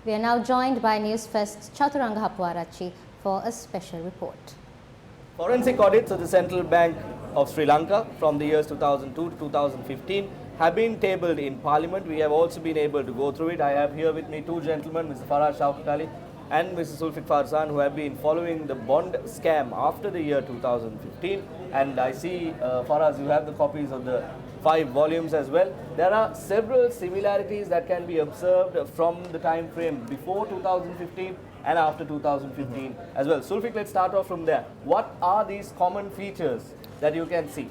We are now joined by Newsfirst's Chaturanga Hapwarachi for a special report. Forensic audits of the Central Bank of Sri Lanka from the years 2002 to 2015 have been tabled in Parliament. We have also been able to go through it. I have here with me two gentlemen, Mr. Faraj Shaukat Ali and Mr. Sulfiq Farzan, who have been following the bond scam after the year 2015. And I see, Faraz, you have the copies of the 5 volumes as well. There are several similarities that can be observed from the time frame before 2015 and after 2015 as well. Sulfiq, let's start off from there. What are these common features that you can see?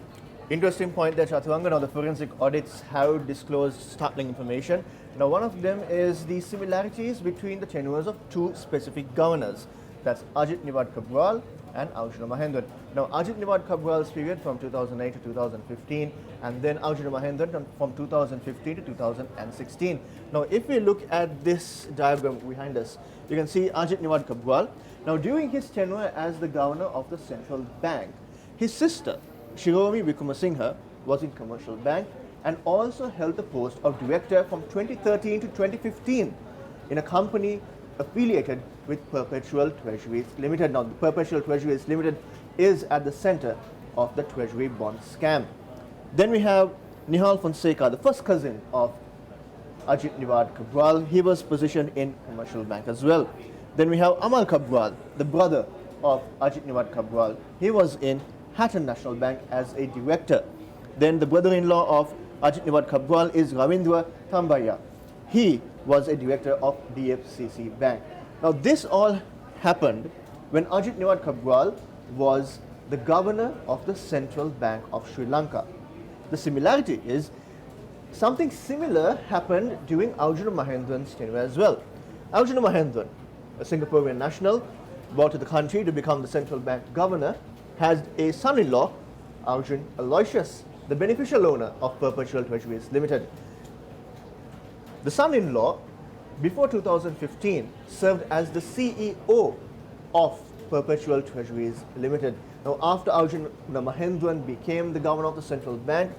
Interesting point there, Chaturanga. Now, the forensic audits have disclosed startling information. Now, one of them is the similarities between the tenures of 2 specific governors. That's Ajit Niwad Kabral and Arjuna Mahendran. Now, Ajit Niwad Kabral's period from 2008 to 2015, and then Arjuna Mahendran from 2015 to 2016. Now, if we look at this diagram behind us, you can see Ajit Niwad Kabral. Now, during his tenure as the governor of the central bank, his sister, Shiromi Wickramasinghe, was in commercial bank and also held the post of director from 2013 to 2015 in a company affiliated with Perpetual Treasuries Limited. Now, Perpetual Treasuries Limited is at the center of the Treasury Bond Scam. Then we have Nihal Fonseca, the first cousin of Ajit Niwad Kabral. He was positioned in commercial bank as well. Then we have Amal Kabral, the brother of Ajit Niwad Kabral. He was in Hatton National Bank as a director. Then the brother-in-law of Ajit Niwad Kabral is Ravindra Tambaya. He was a director of DFCC Bank. Now, this all happened when Ajit Niwad Kabral was the governor of the Central Bank of Sri Lanka. The similarity is something similar happened during Arjuna Mahendran's tenure as well. Arjuna Mahendran, a Singaporean national, brought to the country to become the central bank governor, has a son-in-law, Arjun Aloysius, the beneficial owner of Perpetual Treasuries Limited. The son-in-law, before 2015, served as the CEO of Perpetual Treasuries Limited. Now, after Arjuna Mahendran became the governor of the central bank,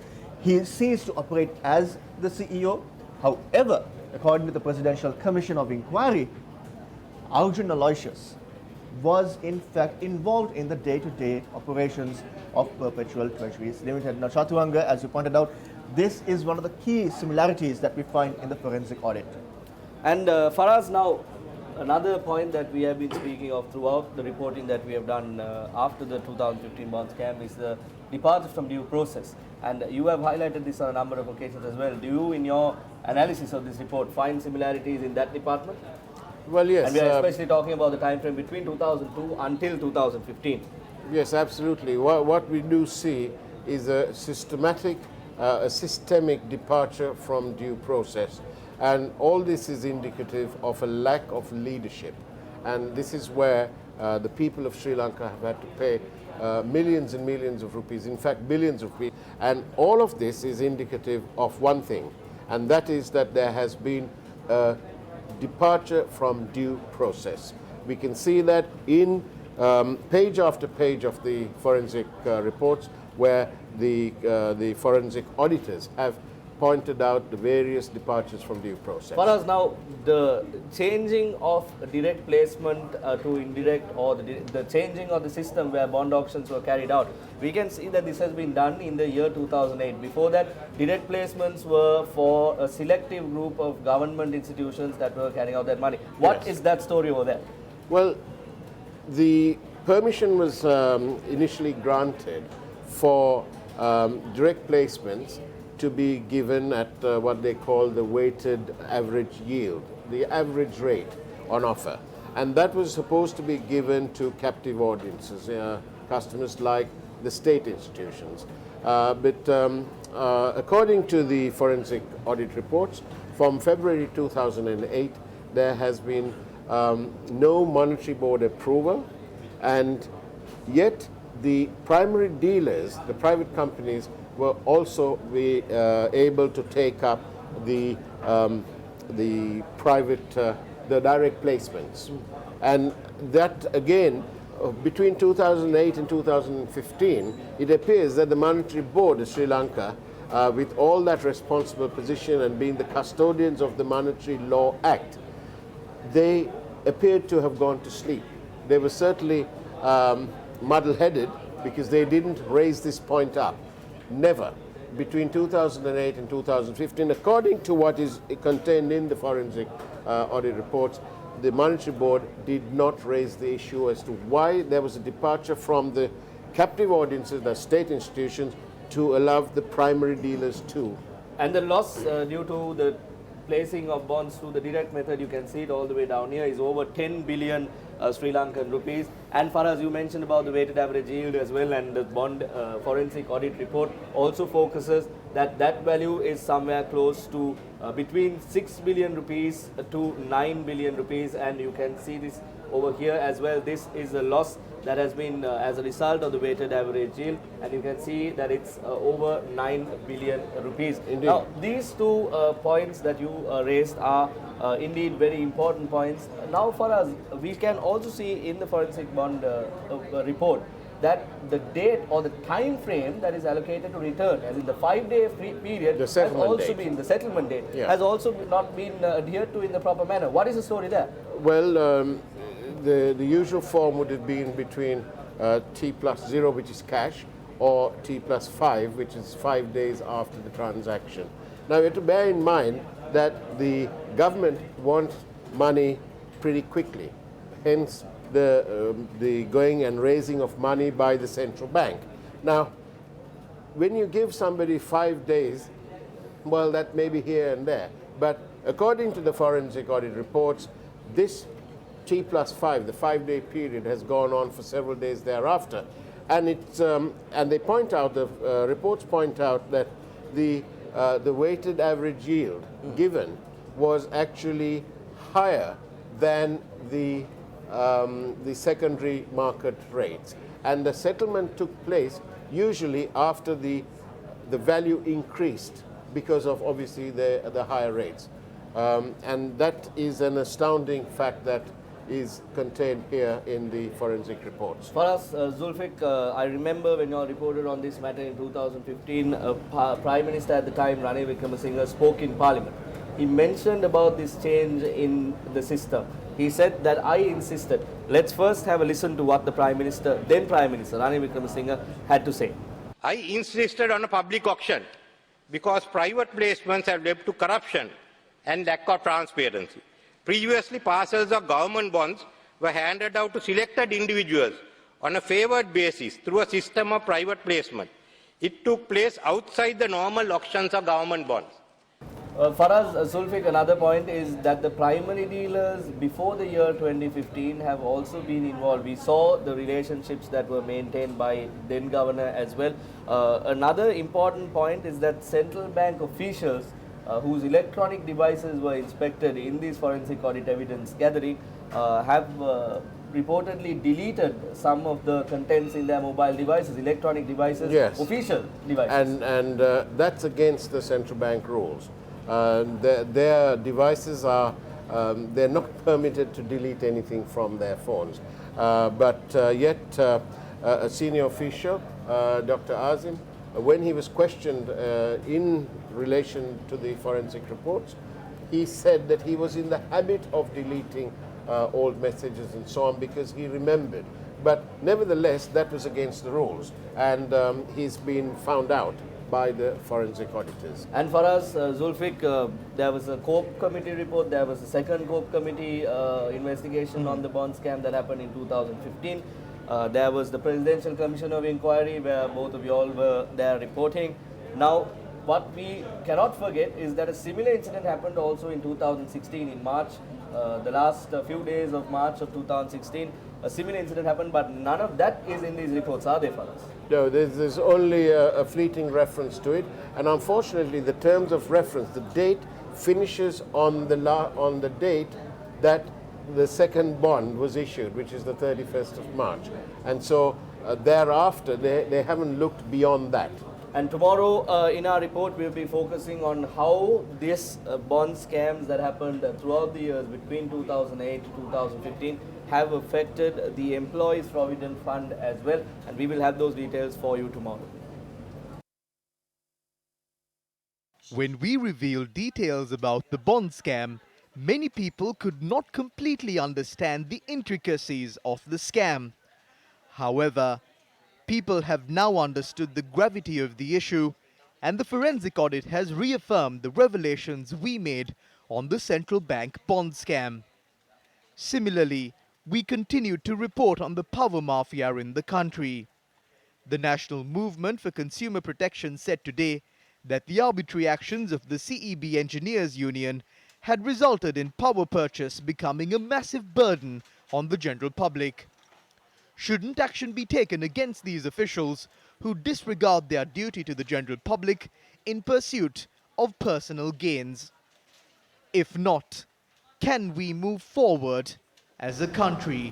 he ceased to operate as the CEO. However, according to the Presidential Commission of Inquiry, Arjun Aloysius was in fact involved in the day-to-day operations of Perpetual Treasuries Limited. Now, Chaturanga, as you pointed out, this is one of the key similarities that we find in the forensic audit. And Faraz, now another point that we have been speaking of throughout the reporting that we have done after the 2015 bond scam is the departure from due process. And you have highlighted this on a number of occasions as well. Do you, in your analysis of this report, find similarities in that department? Well, yes. And we are especially talking about the time frame between 2002 until 2015. Yes, absolutely. What we do see is a systemic departure from due process. And all this is indicative of a lack of leadership. And this is where the people of Sri Lanka have had to pay millions and millions of rupees, in fact billions of rupees. And all of this is indicative of one thing, and that is that there has been a departure from due process. We can see that in page after page of the forensic reports, where the forensic auditors have pointed out the various departures from due process. For us now, the changing of direct placement to indirect, or the changing of the system where bond auctions were carried out, we can see that this has been done in the year 2008. Before that, direct placements were for a selective group of government institutions that were carrying out that money. What is that story over there? Well, the permission was initially granted for direct placements to be given at what they call the weighted average yield, the average rate on offer. And that was supposed to be given to captive audiences, customers like the state institutions. But according to the forensic audit reports, from February 2008, there has been no monetary board approval, and yet the primary dealers, the private companies, were also be able to take up the private, the direct placements. And that again, between 2008 and 2015, it appears that the Monetary Board of Sri Lanka, with all that responsible position and being the custodians of the Monetary Law Act, they appeared to have gone to sleep. They were certainly muddle-headed because they didn't raise this point up. Never. Between 2008 and 2015, according to what is contained in the forensic audit reports, the Monetary Board did not raise the issue as to why there was a departure from the captive audiences, the state institutions, to allow the primary dealers too. And the loss due to the placing of bonds through the direct method, you can see it all the way down here, is over 10 billion Sri Lankan rupees. And for as you mentioned about the weighted average yield as well, and the bond forensic audit report also focuses that that value is somewhere close to between 6 billion rupees to 9 billion rupees, and you can see this over here as well. This is a loss that has been as a result of the weighted average yield, and you can see that it's over 9 billion rupees. Indeed. Now, these two points that you raised are indeed very important points. Now, for us, we can also see in the forensic bond report that the date or the time frame that is allocated to return, as in the 5-day free period, The has settlement also date. been, the settlement date, Yeah. has also not been adhered to in the proper manner. What is the story there? Well, the usual form would have been between T plus 0, which is cash, or T plus 5, which is 5 days after the transaction. Now, you have to bear in mind that the government wants money pretty quickly, hence the going and raising of money by the central bank. Now, when you give somebody 5 days, well, that may be here and there, but according to the forensic audit reports, this T plus 5, the 5-day period, has gone on for several days thereafter. And it's and they point out, the reports point out that the weighted average yield given was actually higher than the secondary market rates, and the settlement took place usually after the value increased because of obviously the higher rates, and that is an astounding fact that is contained here in the forensic reports. For us, Zulfik, I remember when you all reported on this matter in 2015, Prime Minister at the time, Ranil Wickremesinghe, spoke in Parliament. He mentioned about this change in the system. He said that I insisted. Let's first have a listen to what the Prime Minister, then Prime Minister, Ranil Wickremesinghe, had to say. I insisted on a public auction because private placements have led to corruption and lack of transparency. Previously, parcels of government bonds were handed out to selected individuals on a favoured basis through a system of private placement. It took place outside the normal auctions of government bonds. For us, Zulfik, another point is that the primary dealers before the year 2015 have also been involved. We saw the relationships that were maintained by then governor as well. Another important point is that central bank officials whose electronic devices were inspected in this forensic audit evidence gathering have reportedly deleted some of the contents in their mobile devices, electronic devices, Yes. official devices. And that's against the central bank rules. Their devices are, they're not permitted to delete anything from their phones. But yet, a senior official, Dr. Azim, when he was questioned in relation to the forensic reports, he said that he was in the habit of deleting old messages and so on because he remembered. But nevertheless, that was against the rules, and he's been found out by the forensic auditors. And for us, Zulfik, there was a COPE committee report, there was a second COPE committee investigation on the bond scam that happened in 2015. There was the Presidential Commission of Inquiry where both of you all were there reporting. Now, what we cannot forget is that a similar incident happened also in 2016 in March, the last few days of March of 2016. A similar incident happened, but none of that is in these reports, are they, for us? No, there's only a fleeting reference to it, and unfortunately the terms of reference, the date finishes on the date that the second bond was issued, which is the 31st of March. And so thereafter, they haven't looked beyond that. And tomorrow in our report, we'll be focusing on how this bond scams that happened throughout the years between 2008 to 2015 have affected the Employees Provident Fund as well. And we will have those details for you tomorrow. When we reveal details about the bond scam, many people could not completely understand the intricacies of the scam. However, people have now understood the gravity of the issue, and the forensic audit has reaffirmed the revelations we made on the central bank bond scam. Similarly, we continue to report on the power mafia in the country. The National Movement for Consumer Protection said today that the arbitrary actions of the CEB Engineers Union had resulted in power purchase becoming a massive burden on the general public. Shouldn't action be taken against these officials who disregard their duty to the general public in pursuit of personal gains? If not, can we move forward as a country?